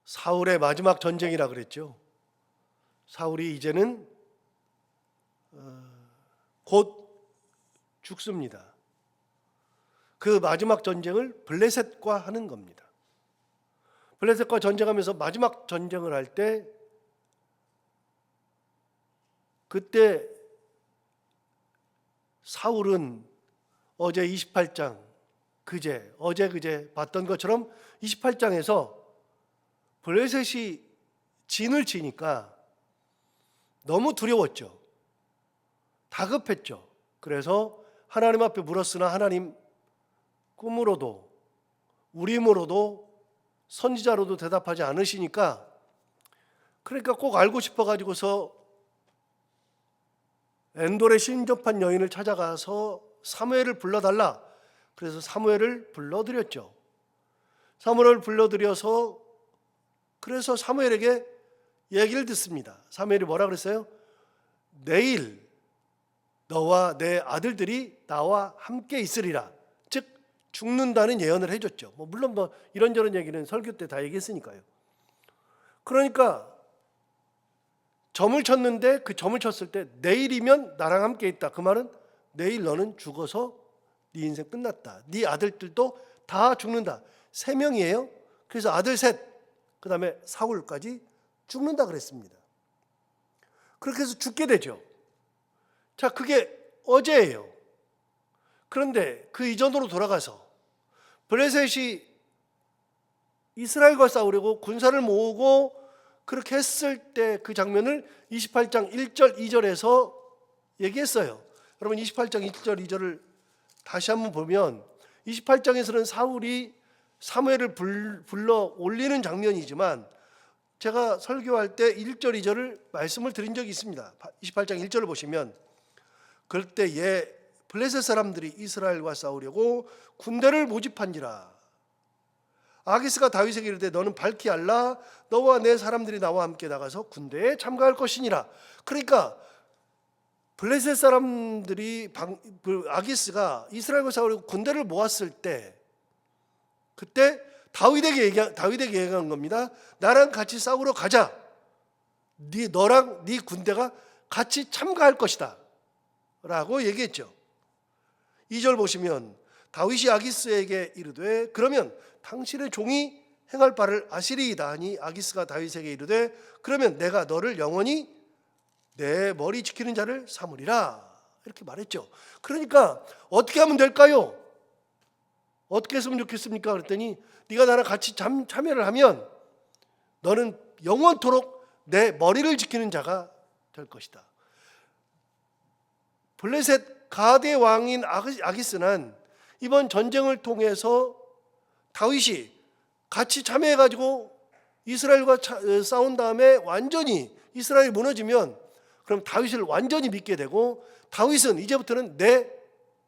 사울의 마지막 전쟁이라 그랬죠. 사울이 이제는 곧 죽습니다. 그 마지막 전쟁을 블레셋과 하는 겁니다. 블레셋과 전쟁하면서 마지막 전쟁을 할 때 그때 사울은 어제 28장 어제 봤던 것처럼 28장에서 블레셋이 진을 치니까 너무 두려웠죠. 다급했죠. 그래서 하나님 앞에 물었으나 하나님 꿈으로도 우림으로도 선지자로도 대답하지 않으시니까, 그러니까 꼭 알고 싶어 가지고서 엔돌의 신접한 여인을 찾아가서 사무엘을 불러달라. 그래서 사무엘을 불러드렸죠. 사무엘을 불러드려서 그래서 사무엘에게 얘기를 듣습니다. 사무엘이 뭐라 그랬어요? 내일 너와 내 아들들이 나와 함께 있으리라. 즉 죽는다는 예언을 해줬죠. 물론 이런저런 얘기는 설교 때 다 얘기했으니까요. 그러니까 점을 쳤는데 그 점을 쳤을 때 내일이면 나랑 함께 있다. 그 말은 내일 너는 죽어서 네 인생 끝났다. 네 아들들도 다 죽는다. 3명이에요. 그래서 아들 셋, 그 다음에 사울까지 죽는다 그랬습니다. 그렇게 해서 죽게 되죠. 자, 그게 어제예요. 그런데 그 이전으로 돌아가서 블레셋이 이스라엘과 싸우려고 군사를 모으고 그렇게 했을 때 그 장면을 28장 1절 2절에서 얘기했어요. 여러분 28장 1절 2절을 다시 한번 보면 28장에서는 사울이 사무엘을 불러 올리는 장면이지만 제가 설교할 때 1절 2절을 말씀을 드린 적이 있습니다. 28장 1절을 보시면 그럴 때에 블레셋 사람들이 이스라엘과 싸우려고 군대를 모집한지라. 아기스가 다윗에게 이르되 너는 밝히 알라. 너와 내 사람들이 나와 함께 나가서 군대에 참가할 것이니라. 그러니까 블레셋 사람들이 아기스가 이스라엘과 싸우려고 군대를 모았을 때 그때 다윗에게 얘기한 겁니다. 나랑 같이 싸우러 가자. 너랑 네 군대가 같이 참가할 것이다 라고 얘기했죠. 2절 보시면 다윗이 아기스에게 이르되 그러면 당신의 종이 행할 바를 아시리이다 하니 아기스가 다윗에게 이르되 그러면 내가 너를 영원히 내 머리 지키는 자를 삼으리라 이렇게 말했죠. 그러니까 어떻게 하면 될까요? 어떻게 했으면 좋겠습니까? 그랬더니 네가 나랑 같이 참여를 하면 너는 영원토록 내 머리를 지키는 자가 될 것이다. 블레셋 가대 왕인 아기스는 이번 전쟁을 통해서 다윗이 같이 참여해가지고 이스라엘과 싸운 다음에 완전히 이스라엘이 무너지면 그럼 다윗을 완전히 믿게 되고 다윗은 이제부터는 내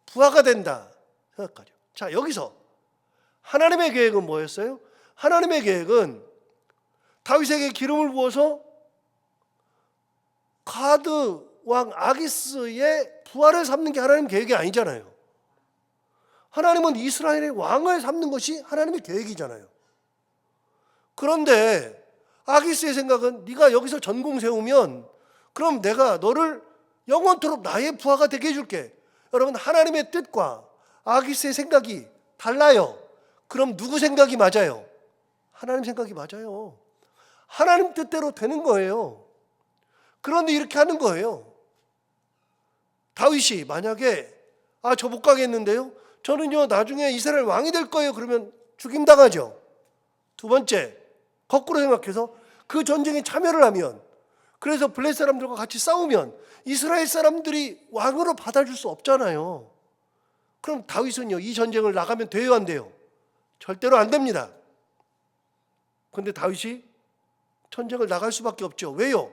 부하가 된다 생각하죠. 자, 여기서 하나님의 계획은 뭐였어요? 하나님의 계획은 다윗에게 기름을 부어서 가드 왕 아기스의 부하를 삼는 게 하나님 계획이 아니잖아요. 하나님은 이스라엘의 왕을 삼는 것이 하나님의 계획이잖아요. 그런데 아기스의 생각은 네가 여기서 전공 세우면 그럼 내가 너를 영원토록 나의 부하가 되게 해줄게. 여러분 하나님의 뜻과 아기스의 생각이 달라요. 그럼 누구 생각이 맞아요? 하나님 생각이 맞아요. 하나님 뜻대로 되는 거예요. 그런데 이렇게 하는 거예요. 다윗이 만약에 저 못 가겠는데요. 저는요 나중에 이스라엘 왕이 될 거예요. 그러면 죽임당하죠. 두 번째, 거꾸로 생각해서 그 전쟁에 참여를 하면 그래서 블레셋 사람들과 같이 싸우면 이스라엘 사람들이 왕으로 받아줄 수 없잖아요. 그럼 다윗은요 이 전쟁을 나가면 돼요 안 돼요? 절대로 안 됩니다. 그런데 다윗이 전쟁을 나갈 수밖에 없죠. 왜요?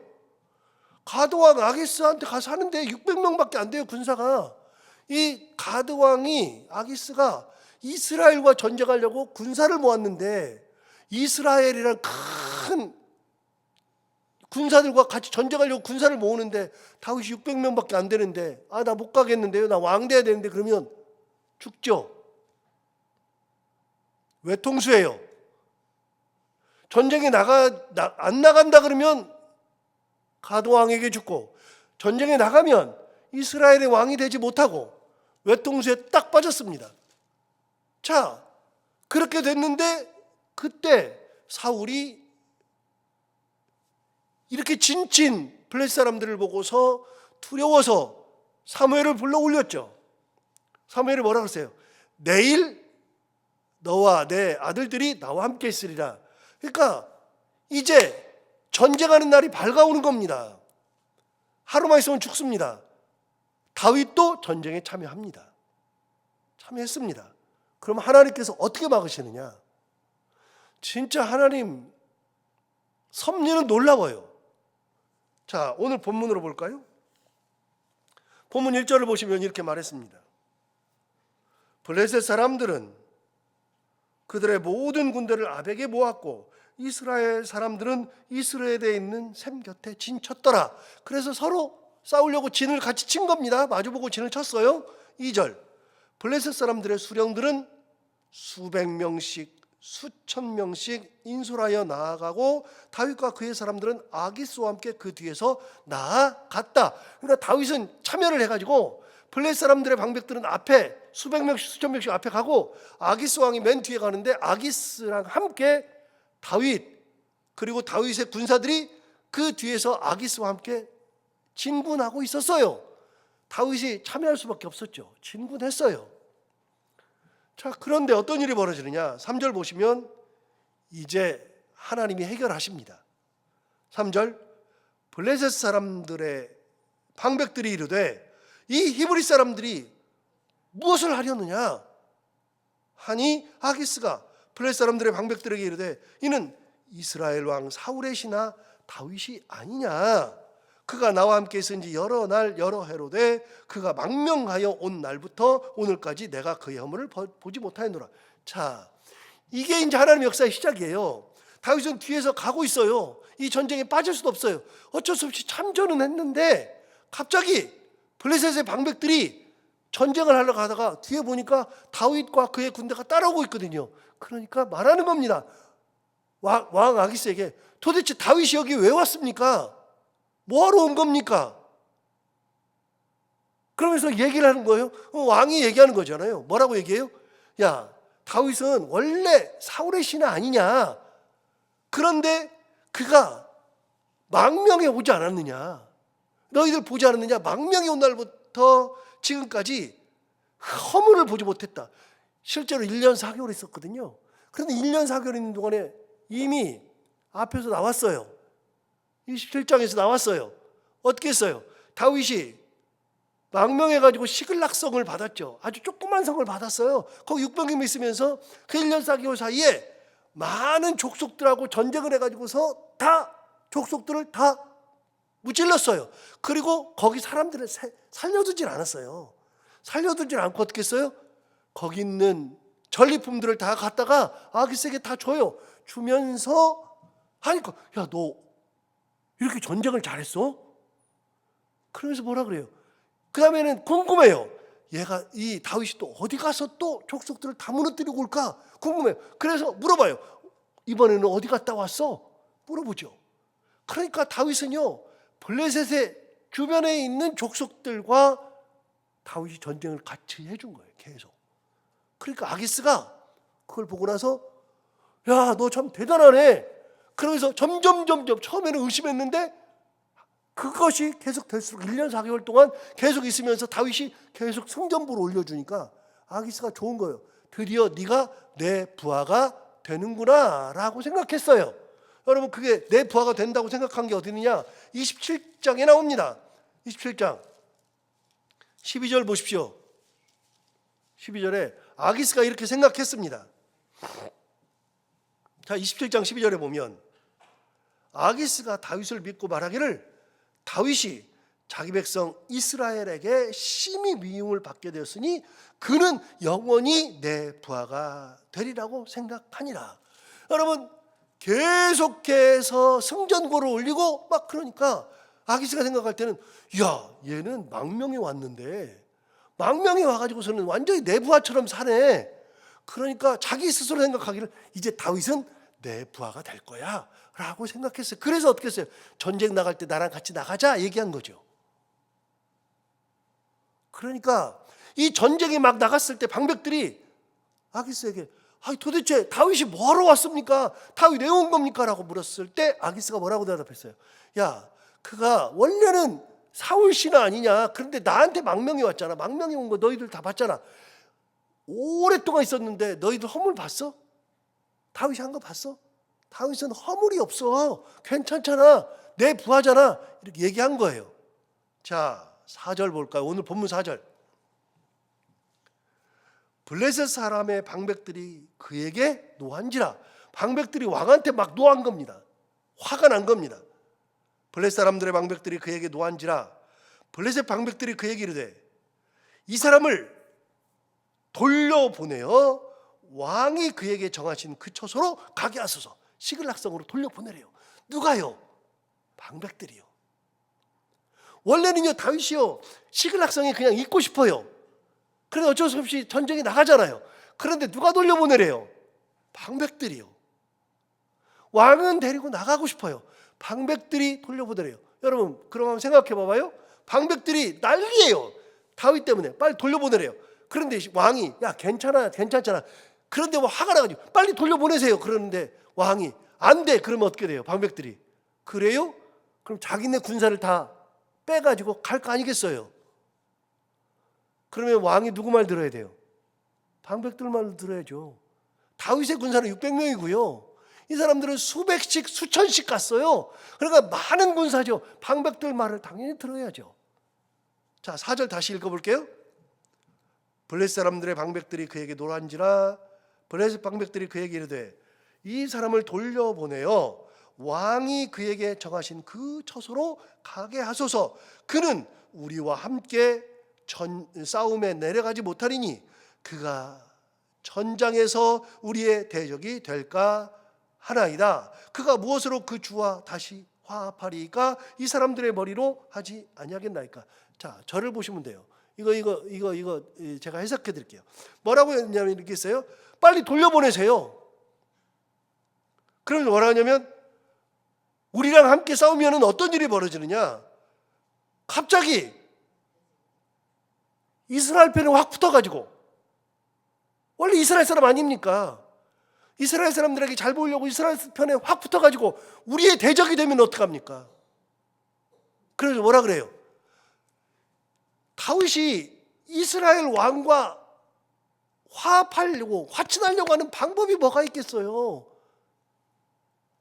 가드왕 아기스한테 가서 하는데 600명밖에 안 돼요 군사가. 이 가드왕이 아기스가 이스라엘과 전쟁하려고 군사를 모았는데 이스라엘이란 큰 군사들과 같이 전쟁하려고 군사를 모으는데 다윗이 600명밖에 안 되는데 나 못 가겠는데요. 나 왕 돼야 되는데 그러면 죽죠. 외통수예요. 전쟁에 안 나간다 그러면 가도왕에게 죽고, 전쟁에 나가면 이스라엘의 왕이 되지 못하고 외통수에 딱 빠졌습니다. 자, 그렇게 됐는데 그때 사울이 이렇게 진친 블레셋 사람들을 보고서 두려워서 사무엘을 불러 올렸죠. 사무엘이 뭐라 그랬어요? 내일 너와 내 아들들이 나와 함께 있으리라. 그러니까 이제 전쟁하는 날이 밝아오는 겁니다. 하루만 있으면 죽습니다. 다윗도 전쟁에 참여합니다. 참여했습니다. 그럼 하나님께서 어떻게 막으시느냐? 진짜 하나님 섭리는 놀라워요. 자, 오늘 본문으로 볼까요? 본문 1절을 보시면 이렇게 말했습니다. 블레셋 사람들은 그들의 모든 군대를 아벡에 모았고 이스라엘 사람들은 이스라엘에 있는 샘 곁에 진쳤더라. 그래서 서로 싸우려고 진을 같이 친 겁니다. 마주보고 진을 쳤어요. 2절, 블레셋 사람들의 수령들은 수백 명씩 수천 명씩 인솔하여 나아가고 다윗과 그의 사람들은 아기스와 함께 그 뒤에서 나아갔다. 그러니까 다윗은 참여를 해가지고 블레셋 사람들의 방백들은 앞에 수백 명씩 수천 명씩 앞에 가고 아기스 왕이 맨 뒤에 가는데 아기스랑 함께 다윗 그리고 다윗의 군사들이 그 뒤에서 아기스와 함께 진군하고 있었어요. 다윗이 참여할 수밖에 없었죠. 진군했어요. 자, 그런데 어떤 일이 벌어지느냐? 3절 보시면 이제 하나님이 해결하십니다. 3절, 블레셋 사람들의 방백들이 이르되 이 히브리 사람들이 무엇을 하려느냐 하니 아기스가 블레셋 사람들의 방백들에게 이르되 이는 이스라엘 왕 사울의 신하 다윗이 아니냐. 그가 나와 함께 있은지 여러 날 여러 해로되 그가 망명하여 온 날부터 오늘까지 내가 그의 허물을 보지 못하였노라. 자, 이게 이제 하나님의 역사의 시작이에요. 다윗은 뒤에서 가고 있어요. 이 전쟁에 빠질 수도 없어요. 어쩔 수 없이 참전은 했는데 갑자기 블레셋의 방백들이 전쟁을 하러 가다가 뒤에 보니까 다윗과 그의 군대가 따라오고 있거든요. 그러니까 말하는 겁니다. 왕 아기스에게 도대체 다윗이 여기 왜 왔습니까? 뭐하러 온 겁니까? 그러면서 얘기를 하는 거예요. 왕이 얘기하는 거잖아요. 뭐라고 얘기해요? 야, 다윗은 원래 사울의 신하 아니냐. 그런데 그가 망명에 오지 않았느냐. 너희들 보지 않았느냐. 망명에 온 날부터 지금까지 허물을 보지 못했다. 실제로 1년 4개월 있었거든요. 그런데 1년 4개월 있는 동안에 이미 앞에서 나왔어요. 27장에서 나왔어요. 어떻게 했어요? 다윗이 망명해가지고 시글락성을 받았죠. 아주 조그만 성을 받았어요. 거기 600명이 있으면서 그 1년 4개월 사이에 많은 족속들하고 전쟁을 해가지고서 다 족속들을 다 무찔렀어요. 그리고 거기 사람들을 살려두질 않았어요. 살려두질 않고 어떻게 했어요? 거기 있는 전리품들을 다 갖다가 아기스에게 다 줘요. 주면서 하니까 야, 너 이렇게 전쟁을 잘했어? 그러면서 뭐라 그래요? 그 다음에는 궁금해요. 얘가 이 다윗이 또 어디 가서 또 족속들을 다 무너뜨리고 올까 궁금해요. 그래서 물어봐요. 이번에는 어디 갔다 왔어? 물어보죠. 그러니까 다윗은요 블레셋의 주변에 있는 족속들과 다윗이 전쟁을 같이 해준 거예요. 계속. 그러니까 아기스가 그걸 보고 나서 야, 너 참 대단하네. 그러면서 점점 처음에는 의심했는데 그것이 계속 될수록 1년 4개월 동안 계속 있으면서 다윗이 계속 승전보를 올려주니까 아기스가 좋은 거예요. 드디어 네가 내 부하가 되는구나 라고 생각했어요. 여러분, 그게 내 부하가 된다고 생각한 게 어디 있느냐? 27장에 나옵니다. 27장 12절 보십시오. 12절에 아기스가 이렇게 생각했습니다. 자, 27장 12절에 보면 아기스가 다윗을 믿고 말하기를 다윗이 자기 백성 이스라엘에게 심히 미움을 받게 되었으니 그는 영원히 내 부하가 되리라고 생각하니라. 여러분, 계속해서 승전고를 올리고 막 그러니까 아기스가 생각할 때는 야, 얘는 망명에 왔는데 망명에 와가지고서는 완전히 내 부하처럼 사네. 그러니까 자기 스스로 생각하기를 이제 다윗은 내 부하가 될 거야 라고 생각했어요. 그래서 어떻게 했어요? 전쟁 나갈 때 나랑 같이 나가자 얘기한 거죠. 그러니까 이 전쟁에 막 나갔을 때 방백들이 아기스에게 도대체 다윗이 뭐하러 왔습니까? 다윗 왜 온 겁니까? 라고 물었을 때 아기스가 뭐라고 대답했어요? 야, 그가 원래는 사울 신하 아니냐? 그런데 나한테 망명이 왔잖아. 망명이 온 거 너희들 다 봤잖아. 오랫동안 있었는데 너희들 허물 봤어? 다윗이 한 거 봤어? 다윗은 허물이 없어. 괜찮잖아. 내 부하잖아. 이렇게 얘기한 거예요. 자, 4절 볼까요? 오늘 본문 4절. 블레셋 사람의 방백들이 그에게 노한지라. 방백들이 왕한테 막 노한 겁니다. 화가 난 겁니다. 블레셋 사람들의 방백들이 그에게 노한지라. 블레셋 방백들이 그에게 이르되 이 사람을 돌려보내어 왕이 그에게 정하신 그 처소로 가게 하소서. 시글락성으로 돌려보내래요. 누가요? 방백들이요. 원래는요 다윗이요 시글락성에 그냥 있고 싶어요. 그런데 어쩔 수 없이 전쟁에 나가잖아요. 그런데 누가 돌려보내래요? 방백들이요. 왕은 데리고 나가고 싶어요. 방백들이 돌려보내래요. 여러분 그럼 한번 생각해 봐봐요. 방백들이 난리예요. 다윗 때문에 빨리 돌려보내래요. 그런데 왕이 야 괜찮잖아. 그런데 뭐 화가 나가지고 빨리 돌려보내세요. 그러는데 왕이 안 돼. 그러면 어떻게 돼요? 방백들이 그래요? 그럼 자기네 군사를 다 빼가지고 갈 거 아니겠어요? 그러면 왕이 누구 말 들어야 돼요? 방백들 말 들어야죠. 다윗의 군사는 600명이고요. 이 사람들은 수백씩 수천씩 갔어요. 그러니까 많은 군사죠. 방백들 말을 당연히 들어야죠. 자, 4절 다시 읽어볼게요. 블레셋 사람들의 방백들이 그에게 노란지라. 블레셋 방백들이 그에게 이르되 이 사람을 돌려보내어 왕이 그에게 정하신 그 처소로 가게 하소서. 그는 우리와 함께 싸움에 내려가지 못하리니 그가 전장에서 우리의 대적이 될까 하나이다. 그가 무엇으로 그 주와 다시 화합하리까? 이 사람들의 머리로 하지 아니하겠나이까? 자, 저를 보시면 돼요. 이거 제가 해석해 드릴게요. 뭐라고 했냐면 이렇게 했어요. 빨리 돌려보내세요. 그럼 뭐라 하냐면 우리랑 함께 싸우면 어떤 일이 벌어지느냐? 갑자기 이스라엘 편에 확 붙어가지고, 원래 이스라엘 사람 아닙니까? 이스라엘 사람들에게 잘 보이려고 이스라엘 편에 확 붙어가지고 우리의 대적이 되면 어떡합니까? 그래서 뭐라 그래요? 다윗이 이스라엘 왕과 화합하려고 화친하려고 하는 방법이 뭐가 있겠어요?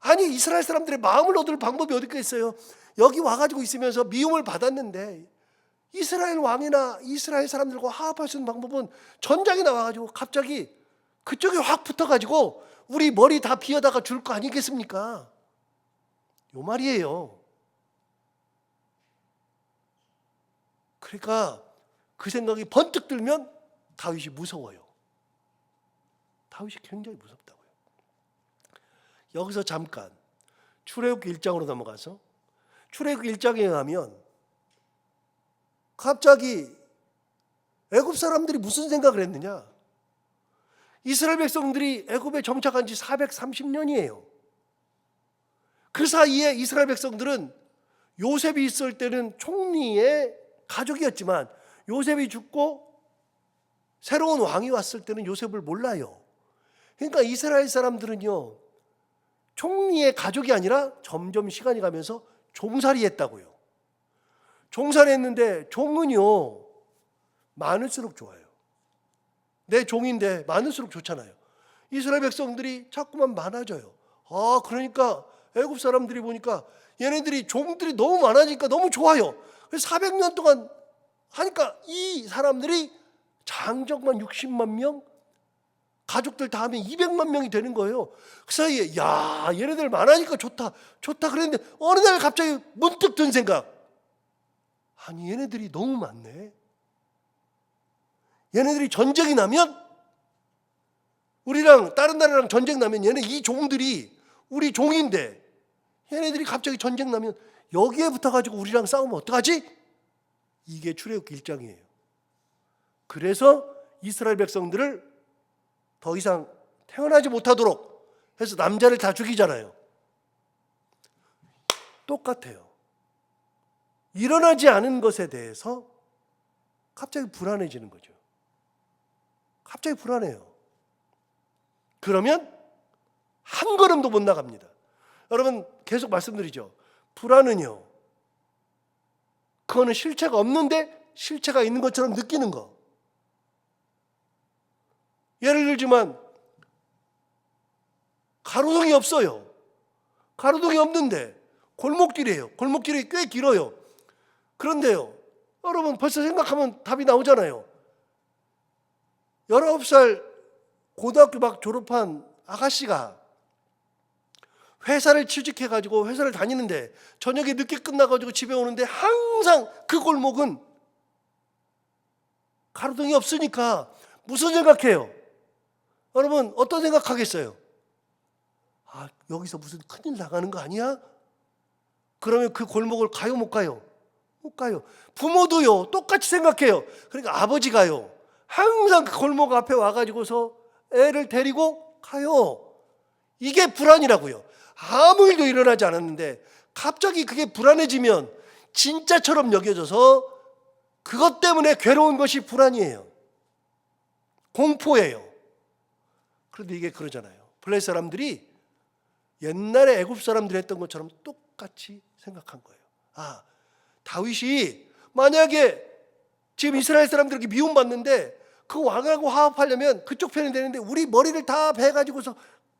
아니 이스라엘 사람들의 마음을 얻을 방법이 어디 있겠어요? 여기 와가지고 있으면서 미움을 받았는데 이스라엘 왕이나 이스라엘 사람들과 화합할 수 있는 방법은 전장에 나와가지고 갑자기 그쪽에 확 붙어가지고 우리 머리 다 비어다가 줄 거 아니겠습니까? 요 말이에요. 그러니까 그 생각이 번뜩 들면 다윗이 무서워요. 다윗이 굉장히 무섭다고요. 여기서 잠깐 출애굽기 1장으로 넘어가서 출애굽기 1장에 가면 갑자기 애굽 사람들이 무슨 생각을 했느냐? 이스라엘 백성들이 애굽에 정착한 지 430년이에요. 그 사이에 이스라엘 백성들은 요셉이 있을 때는 총리의 가족이었지만 요셉이 죽고 새로운 왕이 왔을 때는 요셉을 몰라요. 그러니까 이스라엘 사람들은요 총리의 가족이 아니라 점점 시간이 가면서 종살이 했다고요. 종살이 했는데 종은요 많을수록 좋아요. 내 종인데 많을수록 좋잖아요. 이스라엘 백성들이 자꾸만 많아져요. 그러니까 애굽 사람들이 보니까 얘네들이 종들이 너무 많아지니까 너무 좋아요. 그래서 400년 동안 하니까 이 사람들이 장정만 60만 명, 가족들 다 하면 200만 명이 되는 거예요. 그 사이에 야 얘네들 많아지니까 좋다 그랬는데 어느 날 갑자기 문득 든 생각, 아니 얘네들이 너무 많네. 얘네들이 전쟁이 나면 우리랑 다른 나라랑 전쟁 나면 얘네 이 종들이 우리 종인데 얘네들이 갑자기 전쟁 나면 여기에 붙어가지고 우리랑 싸우면 어떡하지? 이게 출애굽기 1장이에요. 그래서 이스라엘 백성들을 더 이상 태어나지 못하도록 해서 남자를 다 죽이잖아요. 똑같아요. 일어나지 않은 것에 대해서 갑자기 불안해지는 거죠. 갑자기 불안해요. 그러면 한 걸음도 못 나갑니다. 여러분 계속 말씀드리죠. 불안은요, 그거는 실체가 없는데 실체가 있는 것처럼 느끼는 거. 예를 들지만 가로등이 없어요. 가로등이 없는데 골목길이에요. 골목길이 꽤 길어요. 그런데요, 여러분 벌써 생각하면 답이 나오잖아요. 19살 고등학교 막 졸업한 아가씨가 회사를 취직해가지고 회사를 다니는데 저녁에 늦게 끝나가지고 집에 오는데 항상 그 골목은 가로등이 없으니까 무슨 생각해요? 여러분 어떤 생각하겠어요? 아, 여기서 무슨 큰일 나가는 거 아니야? 그러면 그 골목을 가요, 못 가요? 못 가요. 부모도요 똑같이 생각해요. 그러니까 아버지가요 항상 그 골목 앞에 와가지고서 애를 데리고 가요. 이게 불안이라고요. 아무 일도 일어나지 않았는데 갑자기 그게 불안해지면 진짜처럼 여겨져서 그것 때문에 괴로운 것이 불안이에요. 공포예요. 그런데 이게 그러잖아요. 블레셋 사람들이 옛날에 애굽 사람들이 했던 것처럼 똑같이 생각한 거예요. 아, 다윗이 만약에 지금 이스라엘 사람들에게 미움받는데 그 왕하고 화합하려면 그쪽 편이 되는데 우리 머리를 다 베가지고서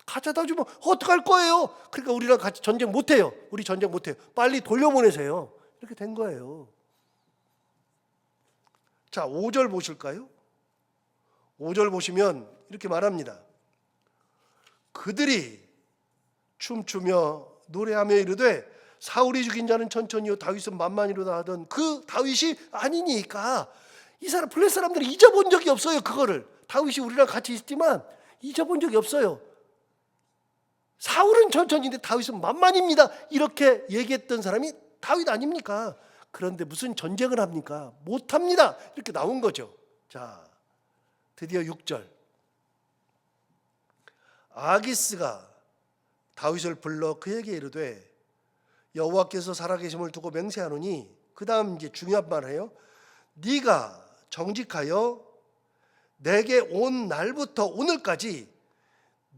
가져다 주면 어떡할 거예요? 그러니까 우리랑 같이 전쟁 못해요. 우리 전쟁 못해요. 빨리 돌려보내세요. 이렇게 된 거예요. 자, 5절 보실까요? 5절 보시면 이렇게 말합니다. 그들이 춤추며 노래하며 이르되 사울이 죽인 자는 천천히요 다윗은 만만히로다 하던 그 다윗이 아니니까. 이 사람 블레셋 사람들이 잊어본 적이 없어요. 그거를 다윗이 우리랑 같이 있지만 잊어본 적이 없어요. 사울은 천천히인데 다윗은 만만입니다. 이렇게 얘기했던 사람이 다윗 아닙니까? 그런데 무슨 전쟁을 합니까? 못합니다. 이렇게 나온 거죠. 자, 드디어 6절. 아기스가 다윗을 불러 그에게 이르되 여호와께서 살아계심을 두고 맹세하노니, 그 다음 이제 중요한 말 해요. 네가 정직하여 내게 온 날부터 오늘까지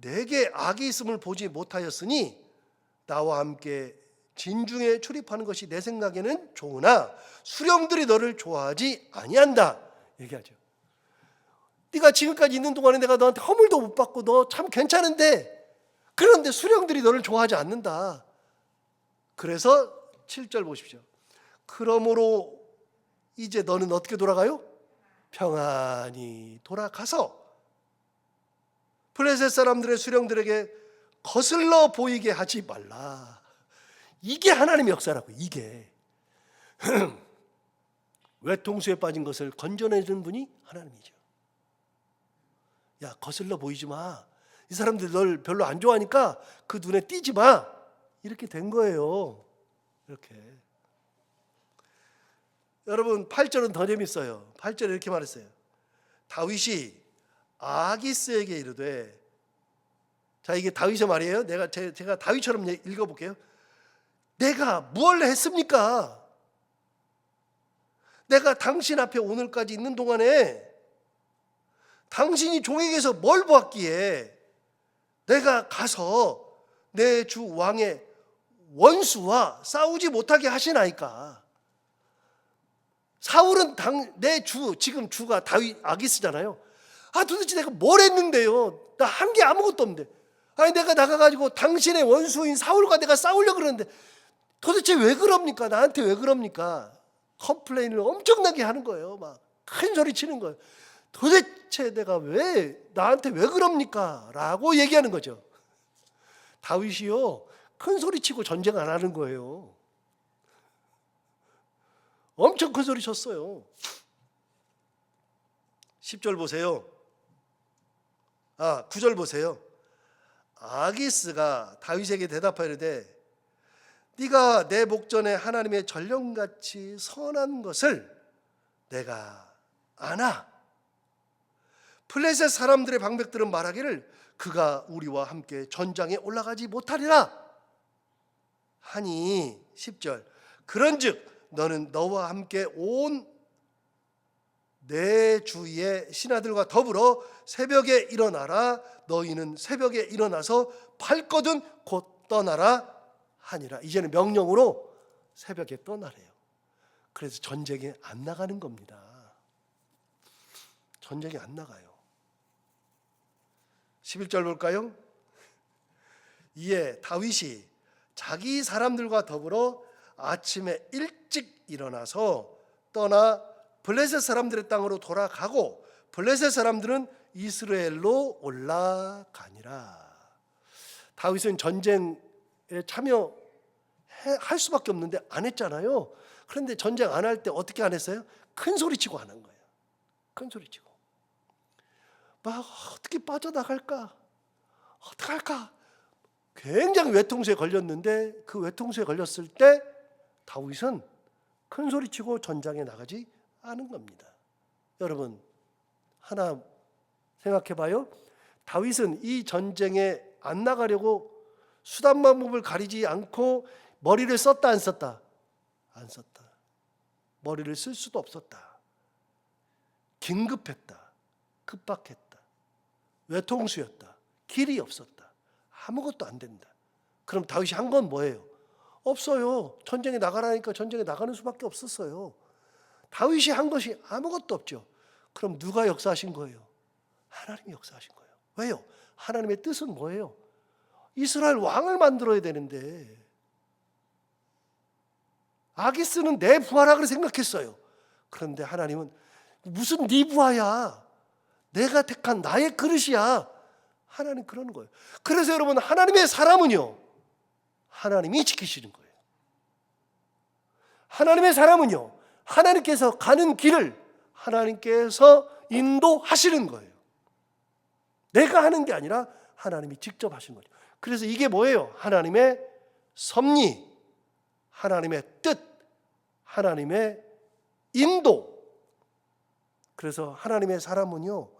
내게 악이 있음을 보지 못하였으니 나와 함께 진중에 출입하는 것이 내 생각에는 좋으나 수령들이 너를 좋아하지 아니한다 얘기하죠. 네가 지금까지 있는 동안에 내가 너한테 허물도 못 받고 너 참 괜찮은데, 그런데 수령들이 너를 좋아하지 않는다. 그래서 7절 보십시오. 그러므로 이제 너는 어떻게 돌아가요? 평안히 돌아가서 블레셋 사람들의 수령들에게 거슬러 보이게 하지 말라. 이게 하나님의 역사라고. 이게 외통수에 빠진 것을 건져내는 분이 하나님이죠. 야, 거슬러 보이지 마. 이 사람들 널 별로 안 좋아하니까 그 눈에 띄지 마. 이렇게 된 거예요. 이렇게. 여러분 8절은 더 재밌어요. 8절에 이렇게 말했어요. 다윗이 아기스에게 이르되, 자, 이게 다윗의 말이에요. 제가 다윗처럼 읽어볼게요. 내가 무엇을 했습니까? 내가 당신 앞에 오늘까지 있는 동안에 당신이 종에게서 뭘 보았기에 내가 가서 내 주 왕의 원수와 싸우지 못하게 하시나이까? 사울은 내 주, 지금 주가 다윗 아기스잖아요. 아, 도대체 내가 뭘 했는데요? 나 한 게 아무것도 없는데. 아니, 내가 나가가지고 당신의 원수인 사울과 내가 싸우려고 그러는데 도대체 왜 그럽니까? 나한테 왜 그럽니까? 컴플레인을 엄청나게 하는 거예요. 막 큰 소리 치는 거예요. 도대체 내가 나한테 왜 그럽니까? 라고 얘기하는 거죠. 다윗이요, 큰 소리 치고 전쟁 안 하는 거예요. 엄청 큰 소리 쳤어요. 10절 보세요. 9절 보세요. 아기스가 다윗에게 대답하려되 네가 내 목전에 하나님의 전령같이 선한 것을 내가 아나. 블레셋 사람들의 방백들은 말하기를 그가 우리와 함께 전장에 올라가지 못하리라 하니 10절 그런즉 너는 너와 함께 온 내 주위의 신하들과 더불어 새벽에 일어나라. 너희는 새벽에 일어나서 밝거든 곧 떠나라 하니라. 이제는 명령으로 새벽에 떠나래요. 그래서 전쟁에 안 나가는 겁니다. 전쟁에 안 나가요. 11절 볼까요? 이에 다윗이 자기 사람들과 더불어 아침에 일찍 일어나서 떠나 블레셋 사람들의 땅으로 돌아가고 블레셋 사람들은 이스라엘로 올라가니라. 다윗은 전쟁에 참여할 수밖에 없는데 안 했잖아요. 그런데 전쟁 안 할 때 어떻게 안 했어요? 큰 소리 치고 안 한 거예요. 큰 소리 치고 막 어떻게 빠져나갈까? 어떻게 할까? 굉장히 외통수에 걸렸는데 그 외통수에 걸렸을 때 다윗은 큰 소리 치고 전장에 나가지 않은 겁니다. 여러분 하나 생각해 봐요. 다윗은 이 전쟁에 안 나가려고 수단 방법을 가리지 않고 머리를 썼다 안 썼다? 안 썼다. 머리를 쓸 수도 없었다. 긴급했다. 급박했다. 외통수였다. 길이 없었다. 아무것도 안 된다. 그럼 다윗이 한 건 뭐예요? 없어요. 전쟁에 나가라니까 전쟁에 나가는 수밖에 없었어요. 다윗이 한 것이 아무것도 없죠. 그럼 누가 역사하신 거예요? 하나님이 역사하신 거예요. 왜요? 하나님의 뜻은 뭐예요? 이스라엘 왕을 만들어야 되는데 아기스는 내 부하라고 생각했어요. 그런데 하나님은 무슨 네 부하야? 내가 택한 나의 그릇이야. 하나님 그러는 거예요. 그래서 여러분 하나님의 사람은요 하나님이 지키시는 거예요. 하나님의 사람은요 하나님께서 가는 길을 하나님께서 인도하시는 거예요. 내가 하는 게 아니라 하나님이 직접 하시는 거죠. 그래서 이게 뭐예요? 하나님의 섭리, 하나님의 뜻, 하나님의 인도. 그래서 하나님의 사람은요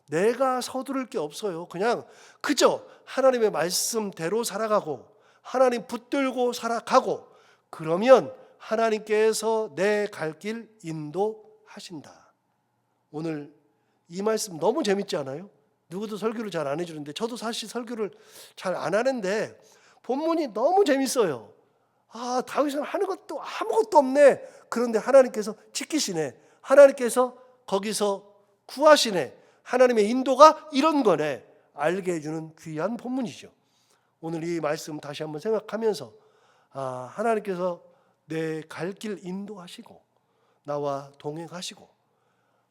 내가 서두를 게 없어요. 그냥 그저 하나님의 말씀대로 살아가고 하나님 붙들고 살아가고 그러면 하나님께서 내 갈 길 인도하신다. 오늘 이 말씀 너무 재밌지 않아요? 누구도 설교를 잘 안 해주는데 저도 사실 설교를 잘 안 하는데 본문이 너무 재밌어요. 아, 다윗은 하는 것도 아무것도 없네. 그런데 하나님께서 지키시네. 하나님께서 거기서 구하시네. 하나님의 인도가 이런 거네. 알게 해주는 귀한 본문이죠. 오늘 이 말씀 다시 한번 생각하면서 하나님께서 내 갈 길 인도하시고 나와 동행하시고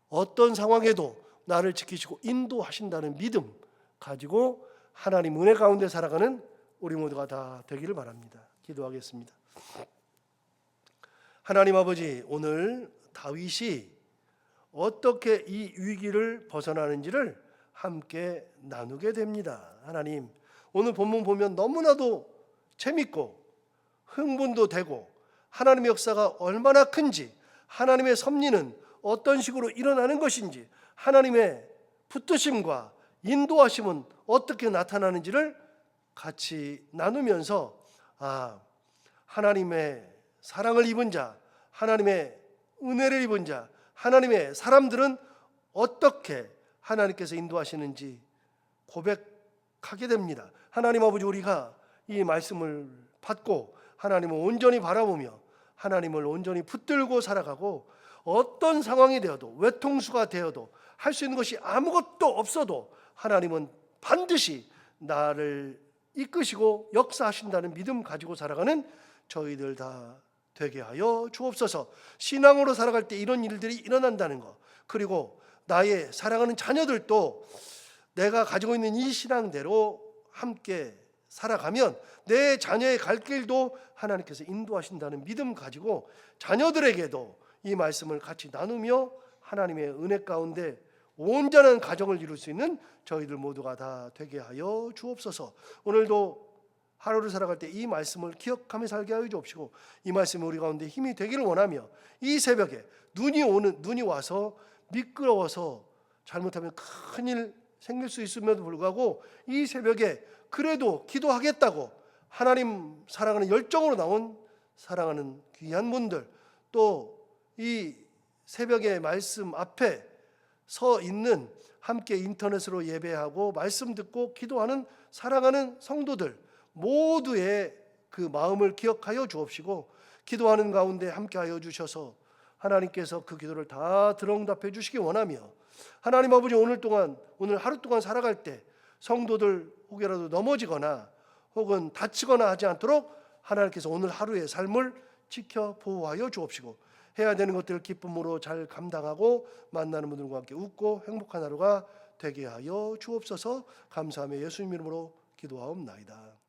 어떤 상황에도 나를 지키시고 인도하신다는 믿음 가지고 하나님 은혜 가운데 살아가는 우리 모두가 다 되기를 바랍니다. 기도하겠습니다. 하나님 아버지, 오늘 다윗이 어떻게 이 위기를 벗어나는지를 함께 나누게 됩니다. 하나님, 오늘 본문 보면 너무나도 재밌고 흥분도 되고 하나님의 역사가 얼마나 큰지, 하나님의 섭리는 어떤 식으로 일어나는 것인지, 하나님의 붙드심과 인도하심은 어떻게 나타나는지를 같이 나누면서 하나님의 사랑을 입은 자, 하나님의 은혜를 입은 자, 하나님의 사람들은 어떻게 하나님께서 인도하시는지 고백하게 됩니다. 하나님 아버지, 우리가 이 말씀을 받고 하나님을 온전히 바라보며 하나님을 온전히 붙들고 살아가고 어떤 상황이 되어도 외통수가 되어도 할 수 있는 것이 아무것도 없어도 하나님은 반드시 나를 이끄시고 역사하신다는 믿음 가지고 살아가는 저희들 다 되게 하여 주옵소서. 신앙으로 살아갈 때 이런 일들이 일어난다는 것, 그리고 나의 사랑하는 자녀들도 내가 가지고 있는 이 신앙대로 함께 살아가면 내 자녀의 갈 길도 하나님께서 인도하신다는 믿음 가지고 자녀들에게도 이 말씀을 같이 나누며 하나님의 은혜 가운데 온전한 가정을 이룰 수 있는 저희들 모두가 다 되게 하여 주옵소서. 오늘도 하루를 살아갈 때 이 말씀을 기억하며 살게 하여 주옵시고 이 말씀이 우리 가운데 힘이 되기를 원하며 이 새벽에 눈이 와서 미끄러워서 잘못하면 큰일 생길 수 있음에도 불구하고 이 새벽에 그래도 기도하겠다고 하나님 사랑하는 열정으로 나온 사랑하는 귀한 분들, 또 이 새벽의 말씀 앞에 서 있는 함께 인터넷으로 예배하고 말씀 듣고 기도하는 사랑하는 성도들 모두의 그 마음을 기억하여 주옵시고, 기도하는 가운데 함께하여 주셔서 하나님께서 그 기도를 다 들응답해 주시기 원하며, 하나님 아버지 오늘 하루 동안 살아갈 때 성도들 혹여라도 넘어지거나 혹은 다치거나 하지 않도록 하나님께서 오늘 하루의 삶을 지켜 보호하여 주옵시고, 해야 되는 것들을 기쁨으로 잘 감당하고 만나는 분들과 함께 웃고 행복한 하루가 되게 하여 주옵소서. 감사하며 예수님 이름으로 기도하옵나이다.